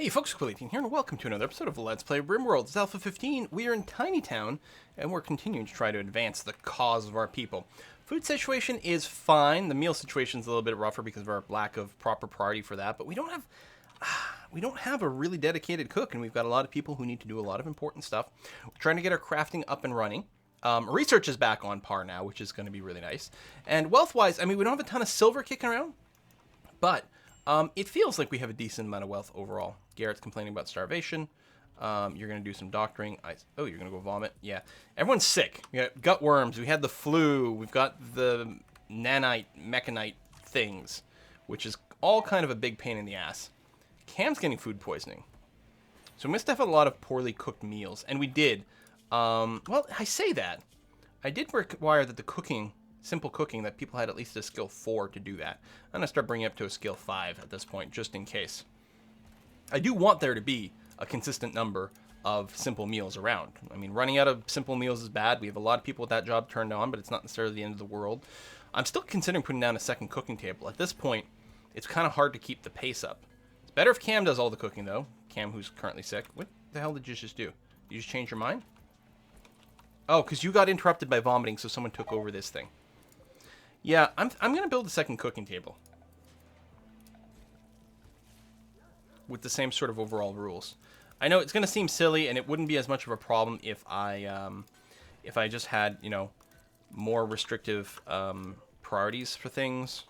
Hey folks, Quilly18 here, and welcome to another episode of Let's Play RimWorld. It's Alpha 15. We are in Tiny Town, and we're continuing to try to advance the cause of our people. Food situation is fine. The meal situation is a little bit rougher because of our lack of proper priority for that, but we don't have a really dedicated cook, and we've got a lot of people who need to do a lot of important stuff. We're trying to get our crafting up and running. Research is back on par now, which is going to be really nice. And wealth-wise, I mean, we don't have a ton of silver kicking around, but it feels like we have a decent amount of wealth overall. Garrett's complaining about starvation. You're going to do some doctoring. Oh, you're going to go vomit. Yeah. Everyone's sick. We got gut worms. We had the flu. We've got the nanite, mechanite things, which is all kind of a big pain in the ass. Cam's getting food poisoning. So we must have a lot of poorly cooked meals. And we did. Well, I say that. I did require that the cooking, simple cooking, that people had at least a skill 4 to do that. I'm going to start bringing it up to a skill 5 at this point, just in case. I do want there to be a consistent number of simple meals around. I mean, running out of simple meals is bad. We have a lot of people with that job turned on, but it's not necessarily the end of the world. I'm still considering putting down a second cooking table. At this point, it's kind of hard to keep the pace up. It's better if Cam does all the cooking, though. Cam, who's currently sick. What the hell did you just do? Did you just change your mind? Oh, because you got interrupted by vomiting, so someone took over this thing. Yeah, I'm going to build a second cooking table with the same sort of overall rules. I know it's going to seem silly, and it wouldn't be as much of a problem if I just had, you know, more restrictive priorities for things.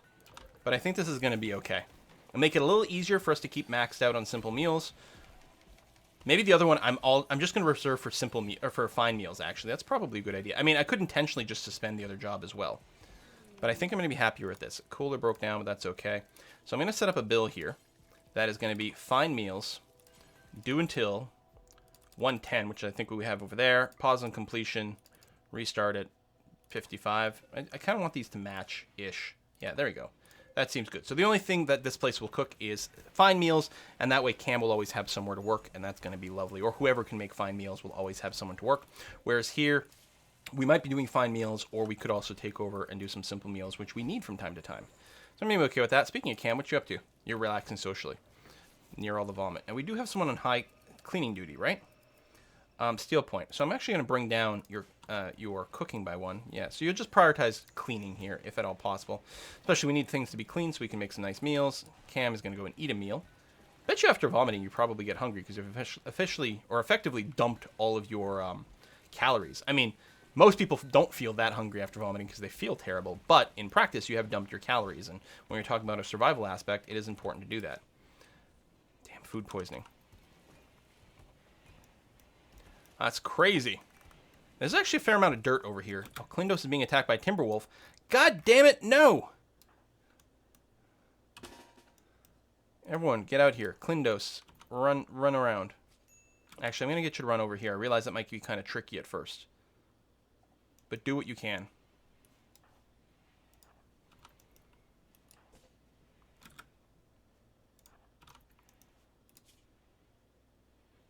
But I think this is going to be okay. It'll make it a little easier for us to keep maxed out on simple meals. Maybe the other one I'm just going to reserve for for fine meals. Actually, that's probably a good idea. I mean, I could intentionally just suspend the other job as well, but I think I'm going to be happier with this. Cooler broke down, but that's okay. So I'm going to set up a bill here. That is going to be fine meals, due until 110, which I think we have over there. Pause on completion, restart at 55. I kind of want these to match-ish. Yeah, there we go. That seems good. So the only thing that this place will cook is fine meals, and that way Cam will always have somewhere to work, and that's going to be lovely. Or whoever can make fine meals will always have someone to work. Whereas here, we might be doing fine meals, or we could also take over and do some simple meals, which we need from time to time. So I'm maybe okay with that. Speaking of Cam, what you up to? You're relaxing socially near all the vomit. And we do have someone on high cleaning duty, right? Steel point. So I'm actually going to bring down your cooking by 1. Yeah, so you'll just prioritize cleaning here, if at all possible. Especially we need things to be clean so we can make some nice meals. Cam is going to go and eat a meal. Bet you after vomiting you probably get hungry because you've effectively dumped all of your calories. I mean, most people don't feel that hungry after vomiting because they feel terrible. But in practice, you have dumped your calories. And when you're talking about a survival aspect, it is important to do that. Damn, food poisoning. That's crazy. There's actually a fair amount of dirt over here. Oh, Klindos is being attacked by Timberwolf. God damn it, no! Everyone, get out here. Klindos, run around. Actually, I'm going to get you to run over here. I realize that might be kind of tricky at first. But do what you can.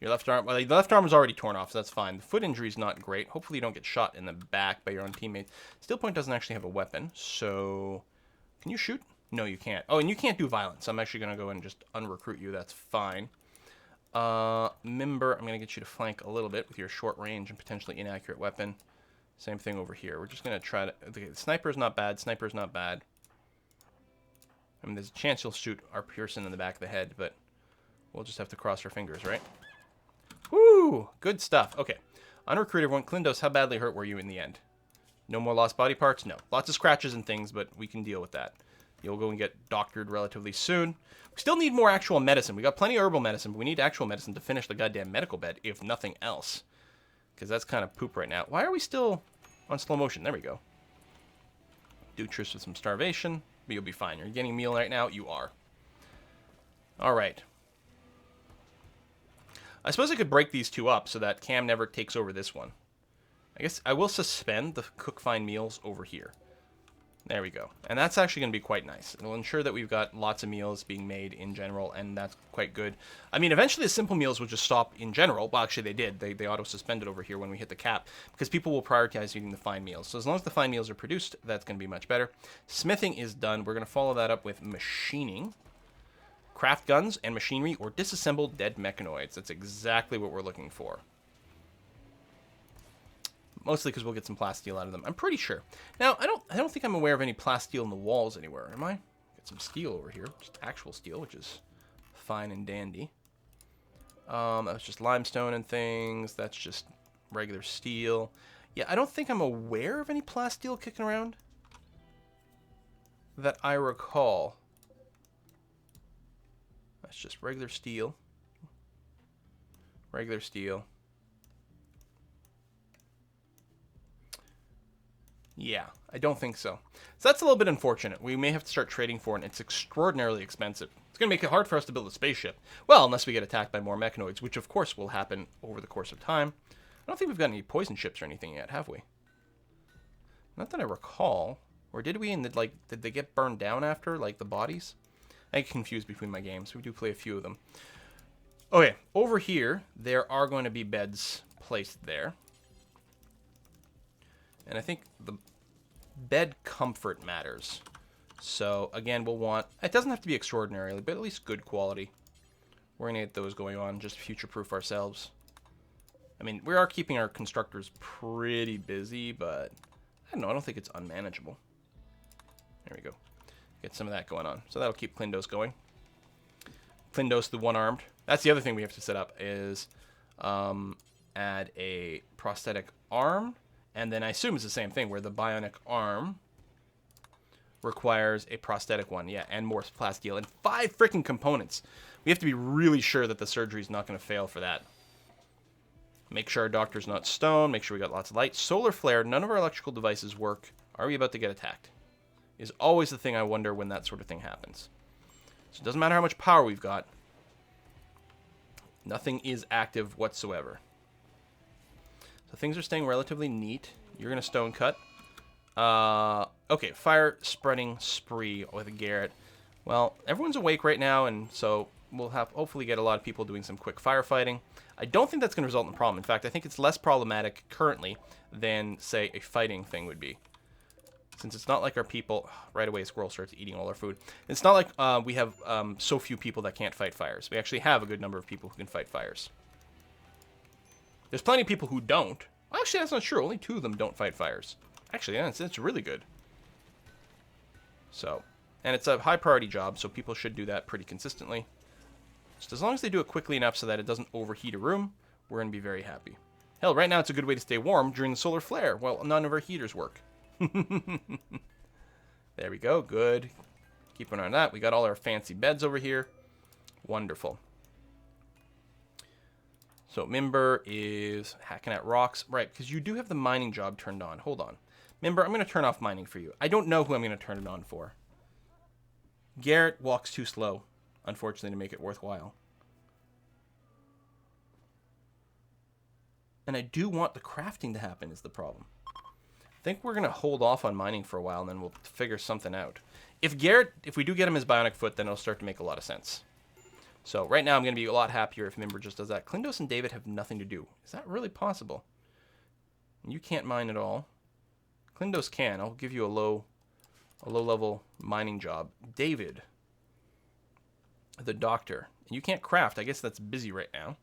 Your left arm, well, the left arm is already torn off, so that's fine. The foot injury is not great. Hopefully you don't get shot in the back by your own teammates. Steel point doesn't actually have a weapon, so... Can you shoot? No, you can't. Oh, and you can't do violence. I'm actually going to go and just unrecruit you. That's fine. Member, I'm going to get you to flank a little bit with your short range and potentially inaccurate weapon. Same thing over here. We're just going to try to... Okay, sniper's not bad. Sniper's not bad. I mean, there's a chance you'll shoot our Pearson in the back of the head, but we'll just have to cross our fingers, right? Woo! Good stuff. Okay. Unrecruited everyone. Klindos, how badly hurt were you in the end? No more lost body parts? No. Lots of scratches and things, but we can deal with that. You'll go and get doctored relatively soon. We still need more actual medicine. We got plenty of herbal medicine, but we need actual medicine to finish the goddamn medical bed, if nothing else. Because that's kind of poop right now. Why are we still on slow motion? There we go. Do truce with some starvation, but you'll be fine. You're getting a meal right now? You are. All right. I suppose I could break these two up so that Cam never takes over this one. I guess I will suspend the cook fine meals over here. There we go. And that's actually going to be quite nice. It'll ensure that we've got lots of meals being made in general, and that's quite good. I mean, eventually the simple meals will just stop in general. Well, actually they did. They auto-suspended over here when we hit the cap, because people will prioritize eating the fine meals. So as long as the fine meals are produced, that's going to be much better. Smithing is done. We're going to follow that up with machining. Craft guns and machinery or disassemble dead mechanoids. That's exactly what we're looking for. Mostly because we'll get some plasteel out of them. I'm pretty sure. Now, I don't think I'm aware of any plasteel in the walls anywhere, am I? Get some steel over here. Just actual steel, which is fine and dandy. That's just limestone and things. That's just regular steel. Yeah, I don't think I'm aware of any plasteel kicking around that I recall. That's just regular steel. Regular steel. Yeah, I don't think so. So that's a little bit unfortunate. We may have to start trading for it, and it's extraordinarily expensive. It's going to make it hard for us to build a spaceship. Well, unless we get attacked by more mechanoids, which of course will happen over the course of time. I don't think we've got any poison ships or anything yet, have we? Not that I recall. Or did we? And did they get burned down after, like the bodies? I get confused between my games. We do play a few of them. Okay, over here, there are going to be beds placed there. And I think the bed comfort matters. So, again, we'll want... It doesn't have to be extraordinarily, but at least good quality. We're going to get those going on, just future-proof ourselves. I mean, we are keeping our constructors pretty busy, but... I don't know, I don't think it's unmanageable. There we go. Get some of that going on. So that'll keep Klindos going. Klindos the one-armed. That's the other thing we have to set up, is add a prosthetic arm. And then I assume it's the same thing, where the bionic arm requires a prosthetic one. Yeah, and more plasteel. And 5 freaking components. We have to be really sure that the surgery is not going to fail for that. Make sure our doctor's not stone. Make sure we got lots of light. Solar flare. None of our electrical devices work. Are we about to get attacked? Is always the thing I wonder when that sort of thing happens. So it doesn't matter how much power we've got. Nothing is active whatsoever. So things are staying relatively neat. You're going to stone cut. Okay, fire spreading spree with Garrett. Well, everyone's awake right now, and so we'll have hopefully get a lot of people doing some quick firefighting. I don't think that's going to result in a problem. In fact, I think it's less problematic currently than, say, a fighting thing would be. Since it's not like our people... Right away, a squirrel starts eating all our food. It's not like we have so few people that can't fight fires. We actually have a good number of people who can fight fires. There's plenty of people who don't. Well, actually, that's not true. Only 2 of them don't fight fires. Actually, yeah, it's really good. So, and it's a high priority job, so people should do that pretty consistently. Just as long as they do it quickly enough so that it doesn't overheat a room, we're going to be very happy. Hell, right now it's a good way to stay warm during the solar flare. Well, none of our heaters work. There we go. Good. Keep an eye on that. We got all our fancy beds over here. Wonderful. So Mimber is hacking at rocks. Right, because you do have the mining job turned on. Hold on. Mimber, I'm going to turn off mining for you. I don't know who I'm going to turn it on for. Garrett walks too slow, unfortunately, to make it worthwhile. And I do want the crafting to happen is the problem. I think we're going to hold off on mining for a while, and then we'll figure something out. If we do get him his bionic foot, then it'll start to make a lot of sense. So right now I'm going to be a lot happier if Mimber just does that. Klindos and David have nothing to do. Is that really possible? You can't mine at all. Klindos can. I'll give you a low-level mining job. David, the doctor. And you can't craft. I guess that's busy right now.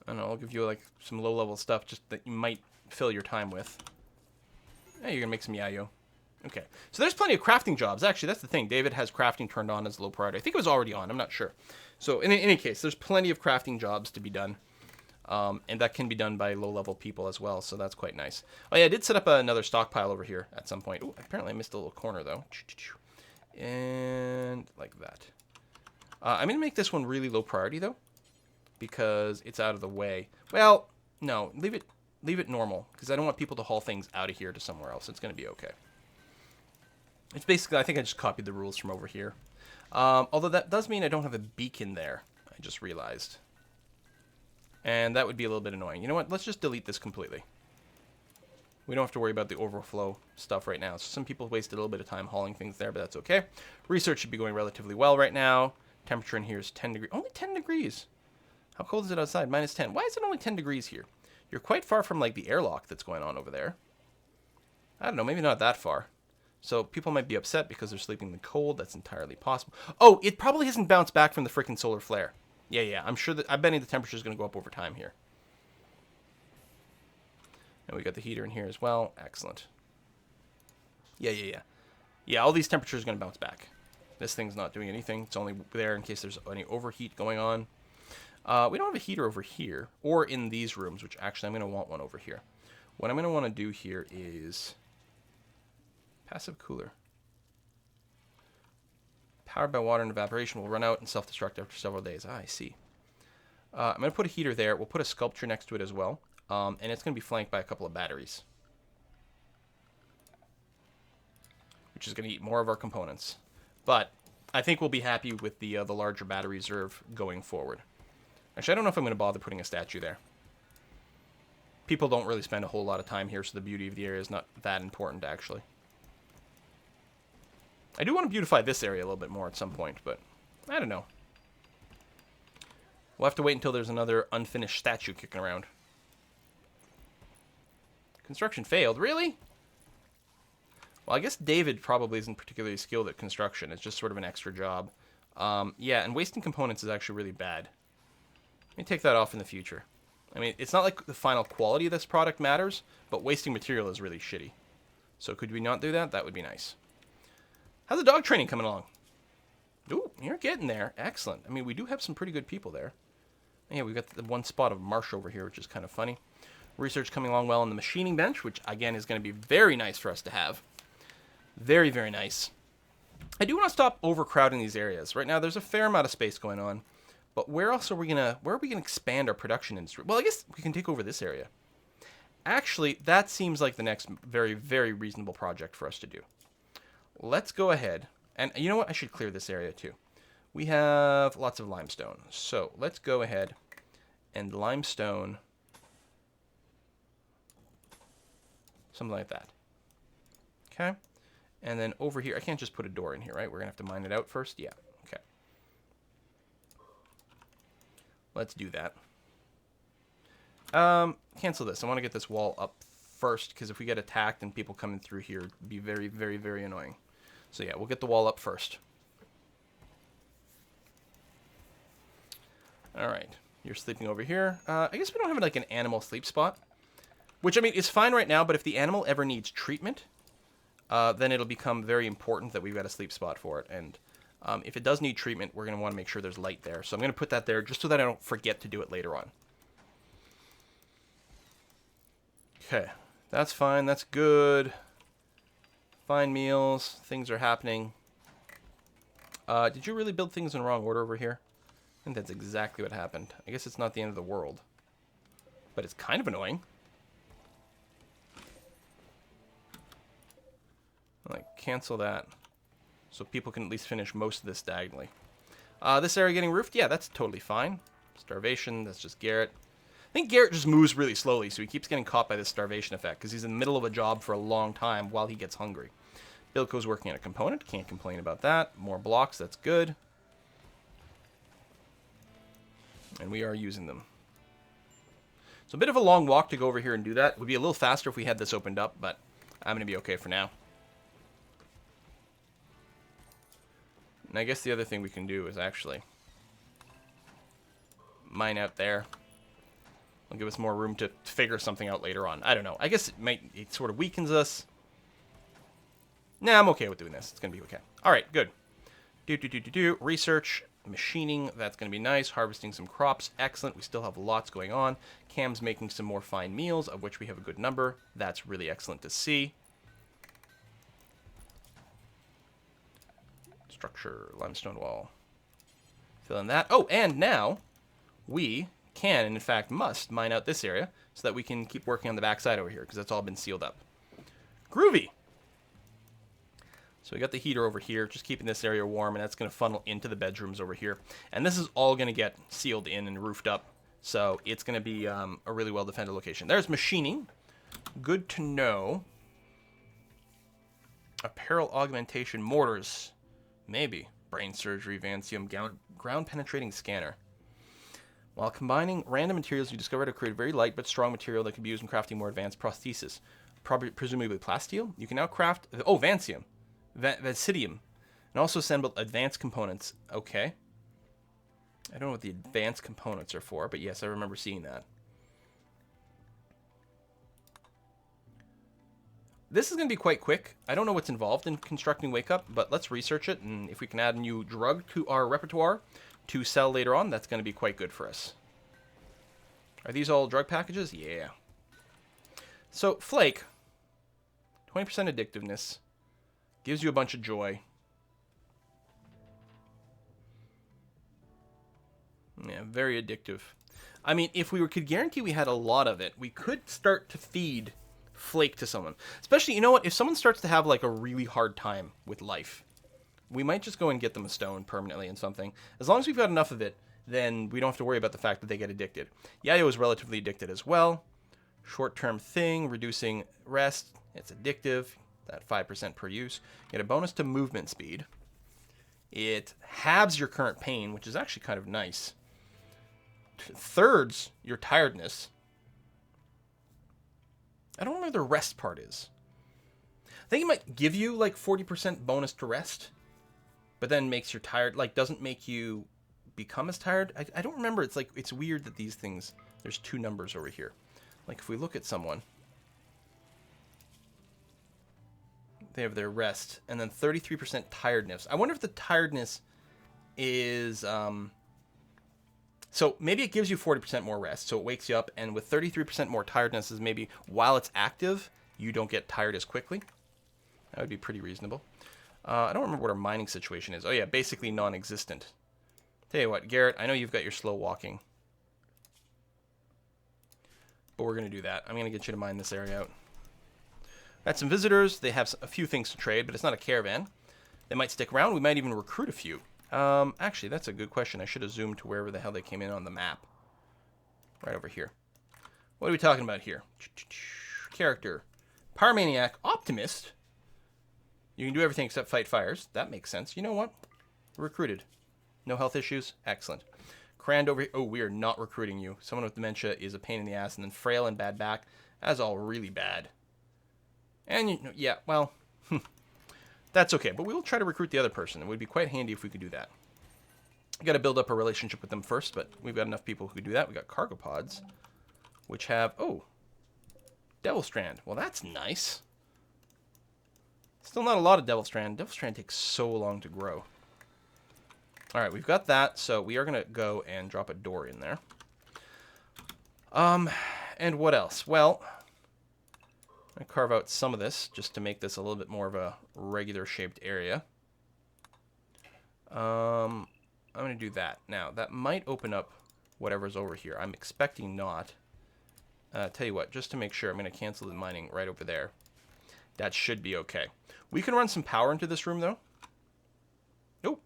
I don't know. I'll give you like some low-level stuff just that you might fill your time with. Yeah, you're going to make some yayo. Okay. So there's plenty of crafting jobs. Actually, that's the thing. David has crafting turned on as low priority. I think it was already on. I'm not sure. So in any case, there's plenty of crafting jobs to be done. And that can be done by low-level people as well, so that's quite nice. Oh, yeah, I did set up another stockpile over here at some point. Ooh, apparently I missed a little corner, though. And like that. I'm going to make this one really low priority, though, because it's out of the way. Well, no, leave it normal, because I don't want people to haul things out of here to somewhere else. It's going to be okay. It's basically, I think I just copied the rules from over here. Although that does mean I don't have a beacon there, I just realized. And that would be a little bit annoying. You know what? Let's just delete this completely. We don't have to worry about the overflow stuff right now. So some people wasted a little bit of time hauling things there, but that's okay. Research should be going relatively well right now. Temperature in here is 10 degrees. Only 10 degrees. How cold is it outside? Minus 10. Why is it only 10 degrees here? You're quite far from, like, the airlock that's going on over there. I don't know. Maybe not that far. So people might be upset because they're sleeping in the cold. That's entirely possible. Oh, it probably hasn't bounced back from the freaking solar flare. Yeah. I'm sure that I'm betting the temperature is going to go up over time here. And we got the heater in here as well. Excellent. Yeah. Yeah, all these temperatures are going to bounce back. This thing's not doing anything. It's only there in case there's any overheat going on. We don't have a heater over here or in these rooms, which actually I'm going to want one over here. What I'm going to want to do here is passive cooler. Powered by water and evaporation will run out and self-destruct after several days. Ah, I see. I'm going to put a heater there. We'll put a sculpture next to it as well. And it's going to be flanked by a couple of batteries, which is going to eat more of our components. But I think we'll be happy with the larger battery reserve going forward. Actually, I don't know if I'm going to bother putting a statue there. People don't really spend a whole lot of time here, so the beauty of the area is not that important, actually. I do want to beautify this area a little bit more at some point, but I don't know. We'll have to wait until there's another unfinished statue kicking around. Construction failed? Really? Well, I guess David probably isn't particularly skilled at construction. It's just sort of an extra job. Yeah, and wasting components is actually really bad. Let me take that off in the future. I mean, it's not like the final quality of this product matters, but wasting material is really shitty. So could we not do that? That would be nice. How's the dog training coming along? Ooh, you're getting there. Excellent. I mean, we do have some pretty good people there. Yeah, we've got the one spot of marsh over here, which is kind of funny. Research coming along well on the machining bench, which, again, is going to be very nice for us to have. Very, very nice. I do want to stop overcrowding these areas. Right now, there's a fair amount of space going on. But where else are we gonna expand our production industry? Well, I guess we can take over this area. Actually, that seems like the next very, very reasonable project for us to do. Let's go ahead. And you know what? I should clear this area too. We have lots of limestone. So let's go ahead and limestone something like that. Okay. And then over here, I can't just put a door in here, right? We're going to have to mine it out first. Yeah. Okay. Let's do that. Cancel this. I want to get this wall up first, because if we get attacked and people coming through here, it'd be very, very, very annoying. So yeah, we'll get the wall up first. All right. You're sleeping over here. I guess we don't have like an animal sleep spot, which I mean is fine right now, but if the animal ever needs treatment, then it'll become very important that we've got a sleep spot for it. And if it does need treatment, we're going to want to make sure there's light there. So I'm going to put that there just so that I don't forget to do it later on. Okay, that's fine. That's good. Fine meals. Things are happening. Did you really build things in the wrong order over here? I think that's exactly what happened. I guess it's not the end of the world, but it's kind of annoying. Like, cancel that so people can at least finish most of this diagonally. This area getting roofed? Yeah, that's totally fine. Starvation, that's just Garrett. I think Garrett just moves really slowly, so he keeps getting caught by this starvation effect because he's in the middle of a job for a long time while he gets hungry. Bilko's working on a component. Can't complain about that. More blocks, that's good. And we are using them. So a bit of a long walk to go over here and do that. It would be a little faster if we had this opened up, but I'm going to be okay for now. And I guess the other thing we can do is actually mine out there. It'll give us more room to figure something out later on. I don't know. I guess it sort of weakens us. Nah, I'm okay with doing this. It's going to be okay. All right, good. Research, machining, that's going to be nice. Harvesting some crops, excellent. We still have lots going on. Cam's making some more fine meals, of which we have a good number. That's really excellent to see. Structure, limestone wall. Fill in that. Oh, and now we can, and in fact must, mine out this area so that we can keep working on the backside over here, because that's all been sealed up. Groovy! So we got the heater over here, just keeping this area warm, and that's going to funnel into the bedrooms over here. And this is all going to get sealed in and roofed up, so it's going to be a really well-defended location. There's machining. Good to know. Apparel augmentation mortars. Maybe. Brain surgery, Vancium, ground-penetrating scanner. While combining random materials, you discovered to create a very light but strong material that can be used in crafting more advanced prostheses. Presumably plasteel. You can now craft... Oh, Vancium. Vasidium. And also assemble advanced components. Okay. I don't know what the advanced components are for, but yes, I remember seeing that. This is going to be quite quick. I don't know what's involved in constructing Wake Up, but let's research it, and if we can add a new drug to our repertoire to sell later on, that's going to be quite good for us. Are these all drug packages? Yeah. So, Flake, 20% addictiveness, gives you a bunch of joy. Yeah, very addictive. I mean, if we could guarantee we had a lot of it, we could start to feed Flake to someone. Especially, you know what? If someone starts to have like a really hard time with life, we might just go and get them a stone permanently and something. As long as we've got enough of it, then we don't have to worry about the fact that they get addicted. Yayo is relatively addicted as well. Short-term thing, reducing rest. It's addictive. That 5% per use. Get a bonus to movement speed. It halves your current pain, which is actually kind of nice. Thirds your tiredness. I don't know where the rest part is. I think it might give you like 40% bonus to rest, but then makes you tired, like doesn't make you become as tired. I don't remember. It's like, it's weird that these things, there's two numbers over here. Like if we look at someone, they have their rest and then 33% tiredness. I wonder if the tiredness is, so maybe it gives you 40% more rest, so it wakes you up, and with 33% more tiredness is maybe while it's active, you don't get tired as quickly. That would be pretty reasonable. I don't remember what our mining situation is. Oh yeah, basically non-existent. Tell you what, Garrett, I know you've got your slow walking. But we're going to do that. I'm going to get you to mine this area out. Got some visitors. They have a few things to trade, but it's not a caravan. They might stick around. We might even recruit a few. Actually, that's a good question. I should have zoomed to wherever the hell they came in on the map. Right over here. What are we talking about here? Character. Pyromaniac. Optimist. You can do everything except fight fires. That makes sense. You know what? Recruited. No health issues. Excellent. Crand over here. Oh, we are not recruiting you. Someone with dementia is a pain in the ass. And then frail and bad back. That's all really bad. And, you know, yeah, well... That's okay, but we will try to recruit the other person. It would be quite handy if we could do that. We've got to build up a relationship with them first, but we've got enough people who could do that. We've got cargo pods, which have... Oh, Devil Strand. Well, that's nice. Still not a lot of Devil Strand. Devil Strand takes so long to grow. All right, we've got that, so we are going to go and drop a door in there. And what else? Well... I'm going to carve out some of this just to make this a little bit more of a regular shaped area. I'm going to do that. Now, that might open up whatever's over here. I'm expecting not. Tell you what, just to make sure, I'm going to cancel the mining right over there. That should be okay. We can run some power into this room, though. Oh,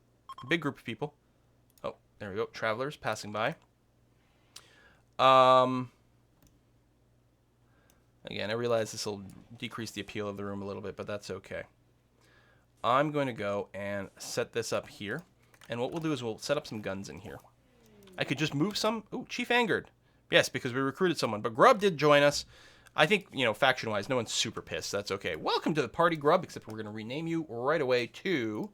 big group of people. Oh, there we go. Travelers passing by. Again, I realize this will decrease the appeal of the room a little bit, but that's okay. I'm going to go and set this up here. And what we'll do is we'll set up some guns in here. I could just move some. Ooh, Chief Angered. Yes, because we recruited someone. But Grub did join us. I think, you know, faction-wise, no one's super pissed. That's okay. Welcome to the party, Grub, except we're going to rename you right away to...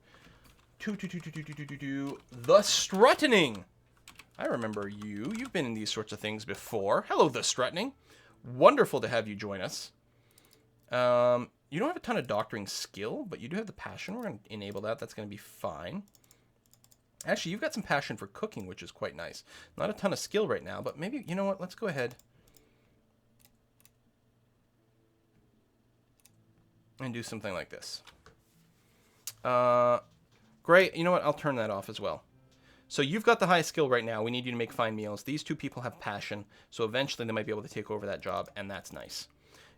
The Struttening. I remember you. You've been in these sorts of things before. Hello, The Struttening. Wonderful to have you join us. You don't have a ton of doctoring skill, but you do have the passion. We're going to enable that. That's going to be fine. Actually, you've got some passion for cooking, which is quite nice. Not a ton of skill right now, but maybe, you know what? Let's go ahead and do something like this. Great. You know what? I'll turn that off as well. So you've got the highest skill right now. We need you to make fine meals. These two people have passion, so eventually they might be able to take over that job, and that's nice.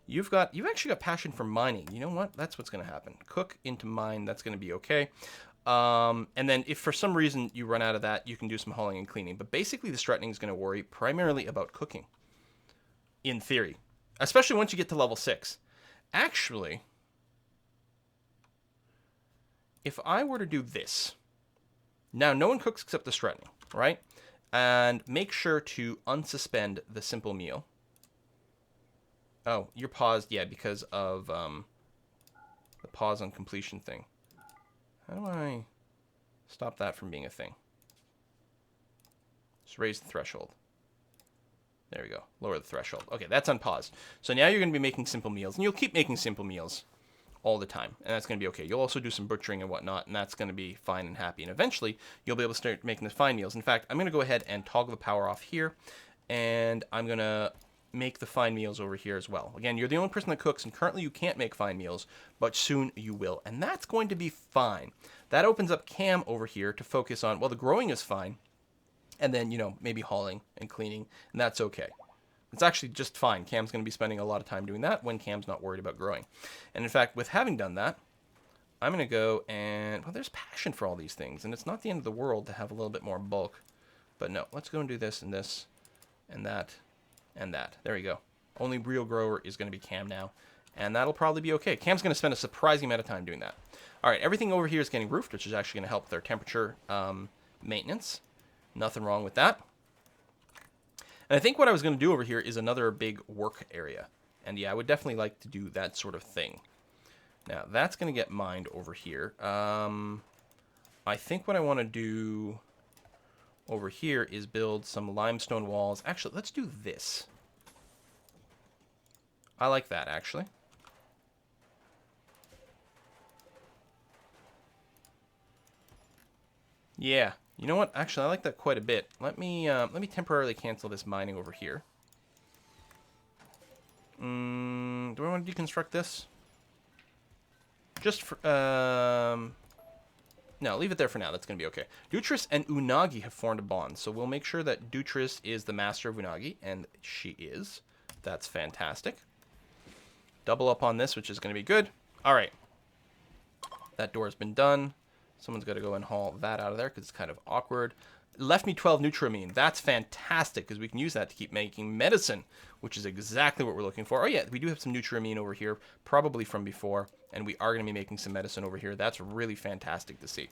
You've actually got passion for mining. You know what? That's what's going to happen. Cook into mine. That's going to be okay. And then if for some reason you run out of that, you can do some hauling and cleaning. But basically, the Struttening is going to worry primarily about cooking, in theory, especially once you get to level 6. Actually, if I were to do this... Now, no one cooks except the Struttening, right? And make sure to unsuspend the simple meal. Oh, you're paused, yeah, because of the pause on completion thing. How do I stop that from being a thing? Just raise the threshold. There we go. Lower the threshold. Okay, that's unpaused. So now you're going to be making simple meals, and you'll keep making simple meals all the time, and that's going to be okay. You'll also do some butchering and whatnot, and that's going to be fine and happy, and eventually you'll be able to start making the fine meals. In fact, I'm going to go ahead and toggle the power off here, and I'm going to make the fine meals over here as well. Again, you're the only person that cooks, and currently you can't make fine meals, but soon you will, and that's going to be fine. That opens up Cam over here to focus on, well, the growing is fine, and then, you know, maybe hauling and cleaning, and that's okay. It's actually just fine. Cam's going to be spending a lot of time doing that when Cam's not worried about growing. And in fact, with having done that, I'm going to go and, well, there's passion for all these things, and it's not the end of the world to have a little bit more bulk. But no, let's go and do this and this and that and that. There we go. Only real grower is going to be Cam now, and that'll probably be okay. Cam's going to spend a surprising amount of time doing that. All right, everything over here is getting roofed, which is actually going to help with our temperature maintenance. Nothing wrong with that. And I think what I was going to do over here is another big work area. And yeah, I would definitely like to do that sort of thing. Now, that's going to get mined over here. I think what I want to do over here is build some limestone walls. Actually, let's do this. I like that, actually. Yeah. You know what? Actually, I like that quite a bit. Let me temporarily cancel this mining over here. Do I want to deconstruct this? Just for, no, leave it there for now. That's going to be okay. Dutris and Unagi have formed a bond, so we'll make sure that Dutris is the master of Unagi, and she is. That's fantastic. Double up on this, which is going to be good. All right. That door has been done. Someone's got to go and haul that out of there because it's kind of awkward. Left me 12 Nutramine. That's fantastic because we can use that to keep making medicine, which is exactly what we're looking for. Oh, yeah, we do have some Nutramine over here, probably from before, and we are going to be making some medicine over here. That's really fantastic to see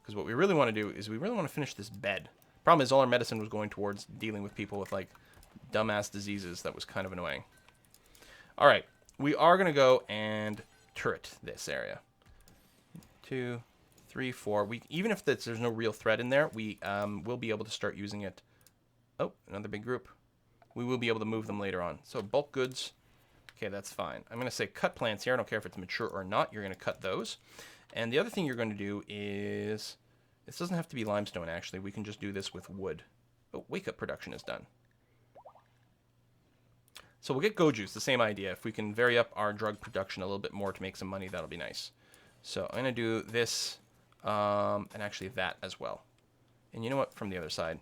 because what we really want to do is we really want to finish this bed. Problem is all our medicine was going towards dealing with people with, like, dumbass diseases. That was kind of annoying. All right, we are going to go and turret this area. 2, 3, 4. Even if there's no real threat in there, we will be able to start using it. Oh, another big group. We will be able to move them later on. So bulk goods. Okay, that's fine. I'm going to say cut plants here. I don't care if it's mature or not. You're going to cut those. And the other thing you're going to do is, this doesn't have to be limestone, actually. We can just do this with wood. Oh, wake up production is done. So we'll get go juice, the same idea. If we can vary up our drug production a little bit more to make some money, that'll be nice. So I'm going to do this. And actually that as well. And you know what? From the other side.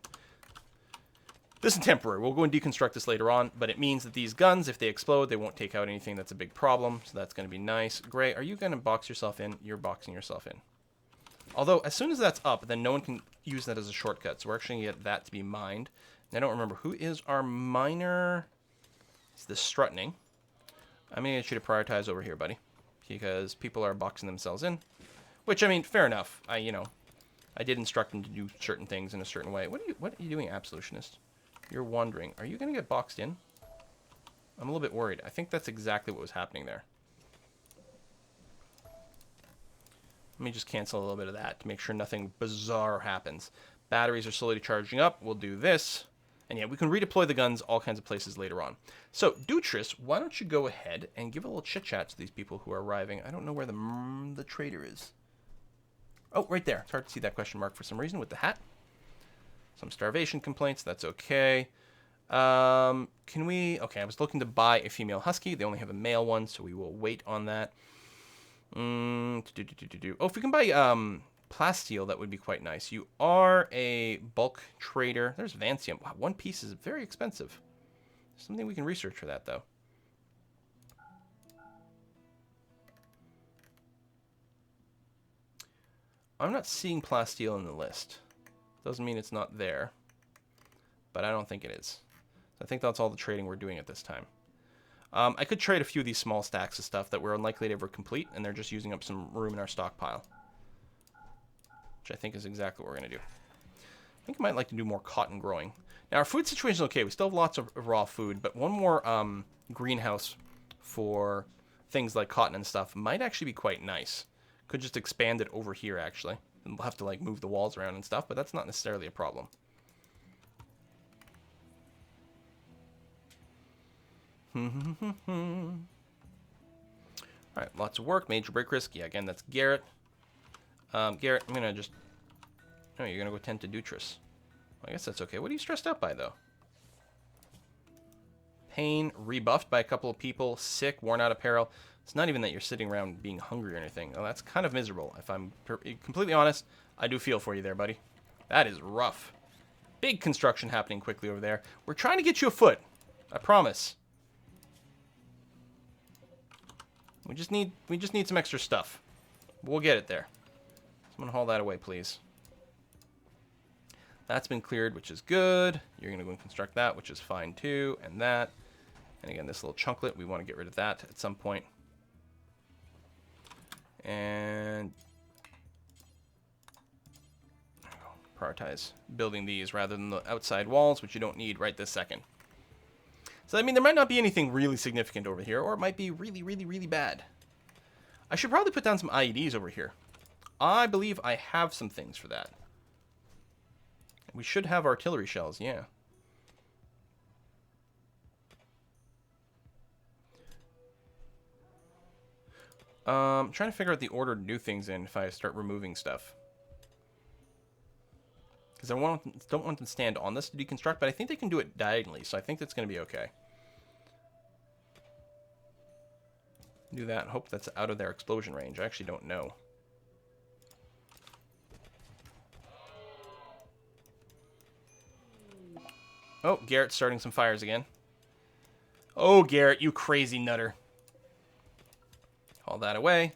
This is temporary. We'll go and deconstruct this later on, but it means that these guns, if they explode, they won't take out anything. That's a big problem, so that's going to be nice. Gray, are you going to box yourself in? You're boxing yourself in. Although, as soon as that's up, then no one can use that as a shortcut, so we're actually going to get that to be mined. And I don't remember, who is our miner? It's the Strutning. I'm going to get you to prioritize over here, buddy, because people are boxing themselves in. Which, I mean, fair enough. I did instruct them to do certain things in a certain way. What are you doing, Absolutionist? You're wondering, are you going to get boxed in? I'm a little bit worried. I think that's exactly what was happening there. Let me just cancel a little bit of that to make sure nothing bizarre happens. Batteries are slowly charging up. We'll do this. And yeah, we can redeploy the guns all kinds of places later on. So, Dutris, why don't you go ahead and give a little chit-chat to these people who are arriving. I don't know where the trader is. Oh, right there. It's hard to see that question mark for some reason with the hat. Some starvation complaints. That's okay. Can we... Okay, I was looking to buy a female husky. They only have a male one, so we will wait on that. Oh, if we can buy plasteel, that would be quite nice. You are a bulk trader. There's Vancium. Wow, one piece is very expensive. Something we can research for that, though. I'm not seeing plasteel in the list. Doesn't mean it's not there, but I don't think it is. I think that's all the trading we're doing at this time. I could trade a few of these small stacks of stuff that we're unlikely to ever complete, and they're just using up some room in our stockpile, which I think is exactly what we're going to do. I think I might like to do more cotton growing. Now, our food situation is okay. We still have lots of raw food, but one more greenhouse for things like cotton and stuff might actually be quite nice. Could just expand it over here, actually. And we'll have to, like, move the walls around and stuff, but that's not necessarily a problem. Alright, lots of work. Major break risk. Yeah, again, that's Garrett. Garrett, I'm going to just... Oh, you're going to go tend to Dutris. Well, I guess that's okay. What are you stressed out by, though? Pain, rebuffed by a couple of people, sick, worn out apparel. It's not even that you're sitting around being hungry or anything. Oh, that's kind of miserable. If I'm completely honest, I do feel for you there, buddy. That is rough. Big construction happening quickly over there. We're trying to get you a foot. I promise. We just need some extra stuff. We'll get it there. Someone haul that away, please. That's been cleared, which is good. You're going to go and construct that, which is fine too. And that. And again, this little chunklet, we want to get rid of that at some point. And prioritize building these rather than the outside walls, which you don't need right this second. So, I mean, there might not be anything really significant over here, or it might be really, really, really bad. I should probably put down some IEDs over here. I believe I have some things for that. We should have artillery shells, yeah. I'm trying to figure out the order to do things in if I start removing stuff. Because I don't want them to stand on this to deconstruct, but I think they can do it diagonally, so I think that's going to be okay. Do that and hope that's out of their explosion range. I actually don't know. Oh, Garrett's starting some fires again. Oh, Garrett, you crazy nutter. Haul that away.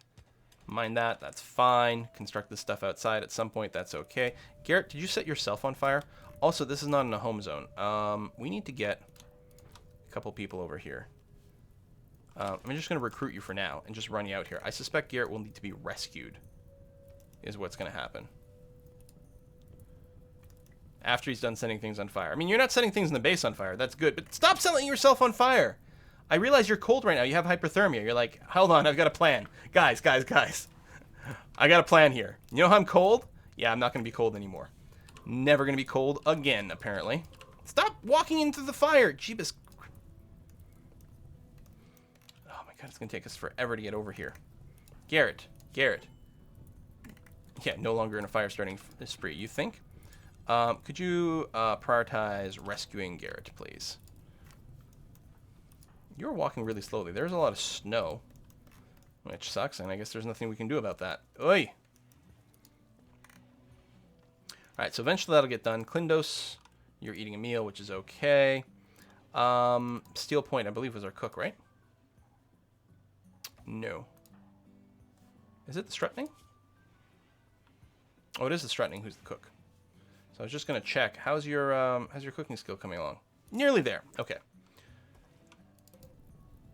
Mind that. That's fine. Construct this stuff outside at some point. That's okay. Garrett, did you set yourself on fire? Also, this is not in a home zone. We need to get a couple people over here. I'm just going to recruit you for now and just run you out here. I suspect Garrett will need to be rescued, is what's going to happen. After he's done setting things on fire. I mean, you're not setting things in the base on fire. That's good. But stop setting yourself on fire. I realize you're cold right now. You have hypothermia. You're like, hold on, I've got a plan. Guys. I got a plan here. You know how I'm cold? Yeah, I'm not going to be cold anymore. Never going to be cold again, apparently. Stop walking into the fire. Jeebus. Oh my god, it's going to take us forever to get over here. Garrett. Yeah, no longer in a fire starting spree, you think? Could you prioritize rescuing Garrett, please? You're walking really slowly. There's a lot of snow, which sucks, and I guess there's nothing we can do about that. Oi! Alright, so eventually that'll get done. Klindos, you're eating a meal, which is okay. Steel Point, I believe, was our cook, right? No. Is it the Strutning? Oh, it is the Strutning who's the cook. So I was just going to check. How's your cooking skill coming along? Nearly there. Okay.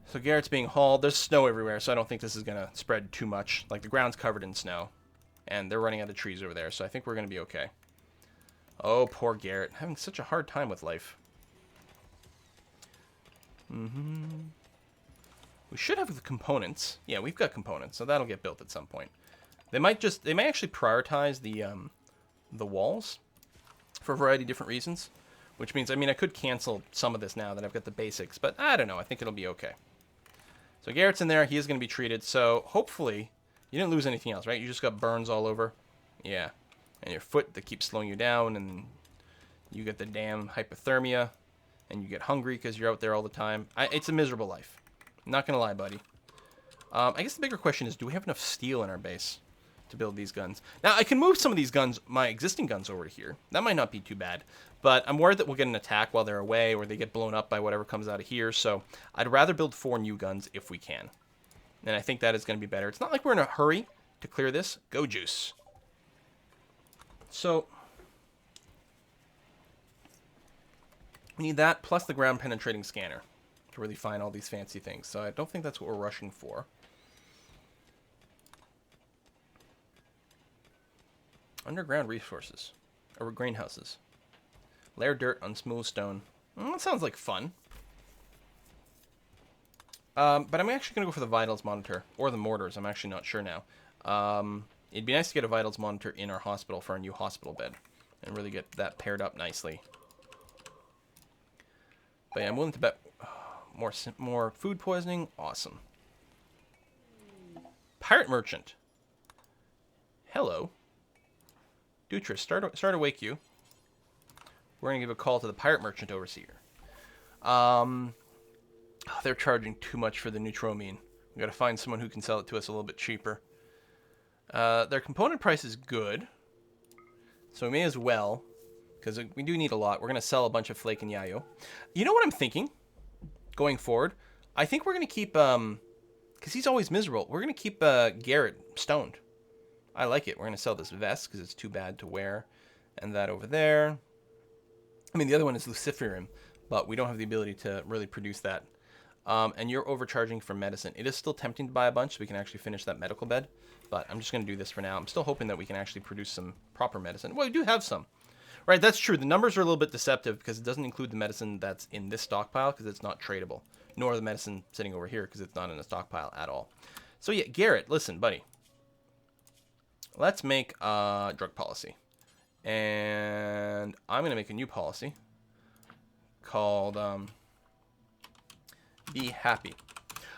So Garrett's being hauled. There's snow everywhere, so I don't think this is going to spread too much. Like, the ground's covered in snow. And they're running out of trees over there, so I think we're going to be okay. Oh, poor Garrett. Having such a hard time with life. We should have the components. Yeah, we've got components, so that'll get built at some point. They might actually prioritize the walls for a variety of different reasons. Which means, I mean, I could cancel some of this now that I've got the basics, but I don't know. I think it'll be okay. So Garrett's in there. He is going to be treated. So hopefully you didn't lose anything else, right? You just got burns all over. Yeah. And your foot that keeps slowing you down, and you get the damn hypothermia, and you get hungry because you're out there all the time. It's a miserable life. I'm not going to lie, buddy. I guess the bigger question is, do we have enough steel in our base to build these guns? Now, I can move some of these guns, my existing guns, over to here. That might not be too bad. But I'm worried that we'll get an attack while they're away, or they get blown up by whatever comes out of here. So I'd rather build 4 new guns if we can. And I think that is going to be better. It's not like we're in a hurry to clear this. Go juice. So we need that plus the ground penetrating scanner to really find all these fancy things. So I don't think that's what we're rushing for. Underground resources. Or greenhouses. Layer dirt on smooth stone. That sounds like fun. But I'm actually going to go for the vitals monitor. Or the mortars. I'm actually not sure now. It'd be nice to get a vitals monitor in our hospital for our new hospital bed and really get that paired up nicely. But yeah, I'm willing to bet more food poisoning. Awesome. Pirate merchant. Hello. Dutris, start to wake you. We're going to give a call to the pirate merchant overseer. They're charging too much for the neutромine. We got to find someone who can sell it to us a little bit cheaper. Their component price is good, so we may as well, because we do need a lot. We're going to sell a bunch of flake and yayo. You know what I'm thinking? Going forward, I think we're going to keep, because he's always miserable, we're going to keep Garrett stoned. I like it. We're going to sell this vest because it's too bad to wear. And that over there. I mean, the other one is Luciferium, but we don't have the ability to really produce that. And you're overcharging for medicine. It is still tempting to buy a bunch so we can actually finish that medical bed, but I'm just going to do this for now. I'm still hoping that we can actually produce some proper medicine. Well, we do have some. Right, that's true. The numbers are a little bit deceptive because it doesn't include the medicine that's in this stockpile because it's not tradable, nor the medicine sitting over here because it's not in a stockpile at all. So yeah, Garrett, listen, buddy. Let's make a drug policy. And I'm going to make a new policy called Be Happy.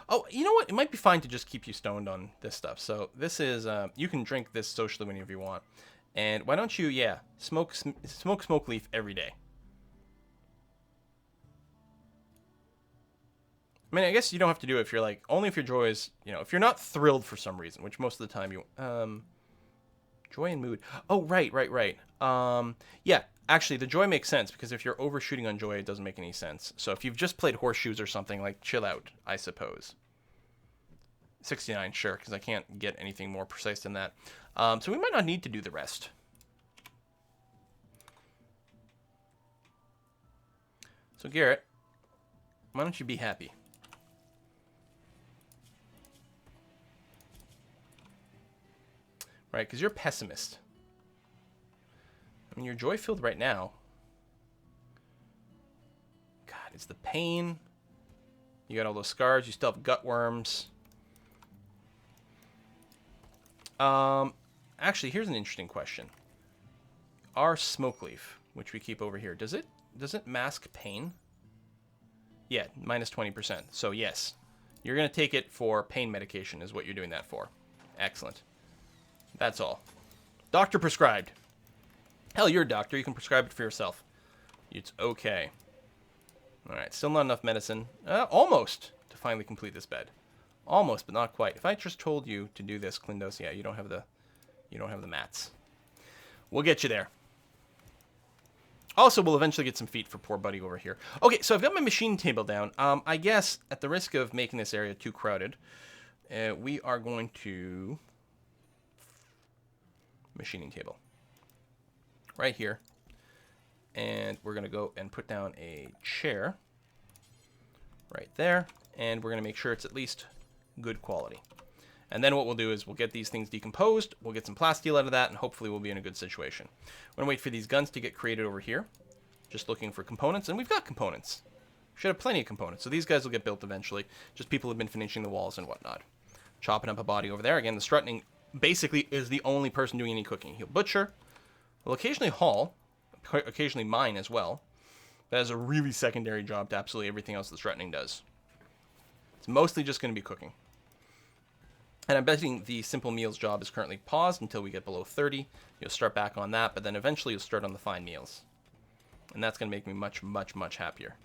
Oh, you know what? It might be fine to just keep you stoned on this stuff. So this is, you can drink this socially whenever you want. And why don't you, yeah, smoke leaf every day. I mean, I guess you don't have to do it if you're like, only if your joy is, you know, if you're not thrilled for some reason, which most of the time you, joy and mood. Oh, right. Yeah, actually, the joy makes sense because if you're overshooting on joy, it doesn't make any sense. So if you've just played horseshoes or something, like, chill out, I suppose. 69, sure, because I can't get anything more precise than that. So we might not need to do the rest. So Garrett, why don't you be happy? Right, because you're a pessimist. I mean, you're joy-filled right now. God, it's the pain. You got all those scars. You still have gut worms. Actually, here's an interesting question. Our smoke leaf, which we keep over here, does it mask pain? Yeah, minus 20%. So yes, you're going to take it for pain medication is what you're doing that for. Excellent. That's all. Doctor prescribed. Hell, you're a doctor. You can prescribe it for yourself. It's okay. All right, still not enough medicine. Almost to finally complete this bed. Almost, but not quite. If I just told you to do this, Klindos, yeah, you don't have the mats. We'll get you there. Also, we'll eventually get some feet for poor buddy over here. Okay, so I've got my machine table down. I guess at the risk of making this area too crowded, we are going to machining table right here, and we're going to go and put down a chair right there, and we're going to make sure it's at least good quality. And then what we'll do is we'll get these things decomposed, we'll get some plasteel out of that, and hopefully we'll be in a good situation. We're going to wait for these guns to get created over here, just looking for components, and we've got components. We should have plenty of components, so these guys will get built eventually. Just people have been finishing the walls and whatnot. Chopping up a body over there. Again, the strutting basically is the only person doing any cooking. He'll butcher, will occasionally haul, occasionally mine as well. That is a really secondary job to absolutely everything else the strutting does. It's mostly just going to be cooking. And I'm betting the simple meals job is currently paused until we get below 30. You'll start back on that, but then eventually you'll start on the fine meals. And that's going to make me much, much, much happier.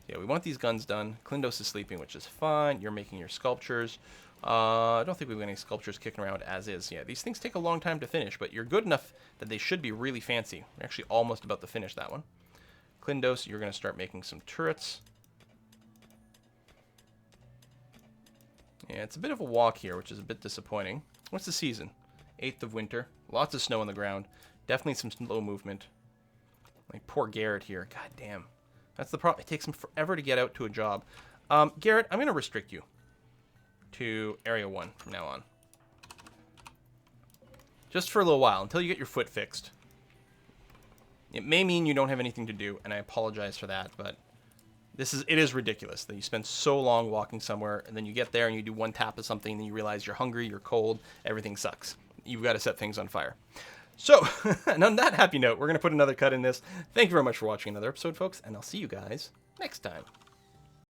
Yeah, we want these guns done. Klindos is sleeping, which is fine. You're making your sculptures. I don't think we've got any sculptures kicking around as is. Yeah, these things take a long time to finish, but you're good enough that they should be really fancy. We're actually almost about to finish that one. Klindos, you're going to start making some turrets. Yeah, it's a bit of a walk here, which is a bit disappointing. What's the season? 8th of winter. Lots of snow on the ground. Definitely some slow movement. Like, poor Garrett here. God damn. That's the problem. It takes him forever to get out to a job. Garrett, I'm going to restrict you to Area 1 from now on. Just for a little while, until you get your foot fixed. It may mean you don't have anything to do, and I apologize for that, but It is ridiculous that you spend so long walking somewhere, and then you get there and you do one tap of something, and then you realize you're hungry, you're cold, everything sucks. You've got to set things on fire. So, and on that happy note, we're going to put another cut in this. Thank you very much for watching another episode, folks, and I'll see you guys next time.